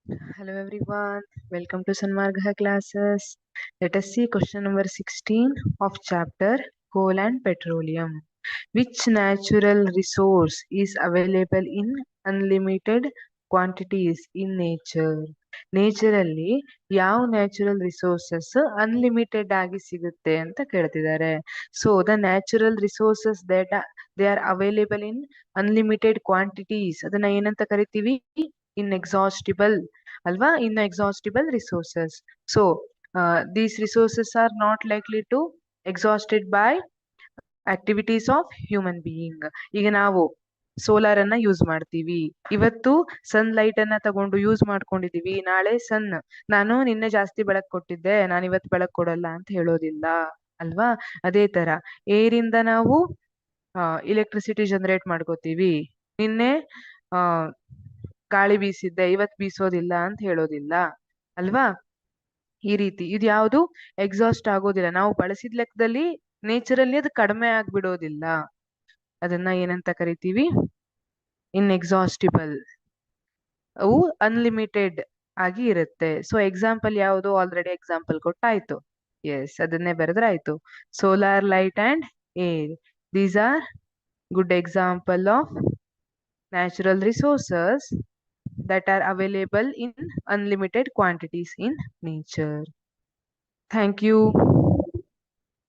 Hello everyone, welcome to Sanmargha classes. Let us see question number 16 of chapter Coal and Petroleum. Which natural resource is available in unlimited quantities in nature? ನೇಚರಲ್ಲಿ ಯಾವ natural resources unlimited ಆಗಿ ಸಿಗುತ್ತೆ ಅಂತ ಕೇಳ್ತಿದ್ದಾರೆ. So the natural resources they are available in unlimited quantities ಅದನ್ನ ಏನಂತ ಕರಿತೀವಿ? Inexhaustible ಅಲ್ವಾ? Inexhaustible resources. So these resources are not likely to exhausted by activities of human being. ಈಗ ನಾವು ಸೋಲಾರ್ ಅನ್ನ ಯೂಸ್ ಮಾಡ್ತೀವಿ, ಇವತ್ತು ಸನ್ ಲೈಟ್ ಅನ್ನ ತಗೊಂಡು ಯೂಸ್ ಮಾಡ್ಕೊಂಡಿದೀವಿ, ನಾಳೆ ನಾನು ನಿನ್ನೆ ಜಾಸ್ತಿ ಬೆಳಕು ಕೊಟ್ಟಿದ್ದೆ, ನಾನು ಇವತ್ತು ಬೆಳಕು ಕೊಡಲ್ಲ ಅಂತ ಹೇಳೋದಿಲ್ಲ ಅಲ್ವಾ? ಅದೇ ತರ ಏರಿಂದ ನಾವು ಇಲೆಕ್ಟ್ರಿಸಿಟಿ ಜನರೇಟ್ ಮಾಡ್ಕೋತೀವಿ, ನಿನ್ನೆ ಗಾಳಿ ಬೀಸಿದ್ದೆ ಇವತ್ತು ಬೀಸೋದಿಲ್ಲ ಅಂತ ಹೇಳೋದಿಲ್ಲ ಅಲ್ವಾ? ಈ ರೀತಿ ಇದು ಯಾವುದು ಎಕ್ಸಾಸ್ಟ್ ಆಗೋದಿಲ್ಲ. ನಾವು ಬಳಸಿದ ಲೆಕ್ಕದಲ್ಲಿ ನೇಚರಲ್ಲಿ ಅದು ಕಡಿಮೆ ಆಗ್ಬಿಡೋದಿಲ್ಲ. ಅದನ್ನ ಏನಂತ ಕರಿತೀವಿ? ಇನ್ಎಕ್ಸಾಸ್ಟಿಬಲ್. ಅವು ಅನ್ಲಿಮಿಟೆಡ್ ಆಗಿ ಇರುತ್ತೆ. ಸೊ ಎಕ್ಸಾಂಪಲ್ ಯಾವುದು? ಆಲ್ರೆಡಿ ಎಕ್ಸಾಂಪಲ್ ಕೊಟ್ಟಾಯ್ತು. ಎಸ್, ಅದನ್ನೇ ಬರೆದ್ರಾಯ್ತು. Solar light and air, these are good example of natural resources that are available in unlimited quantities in nature. Thank you.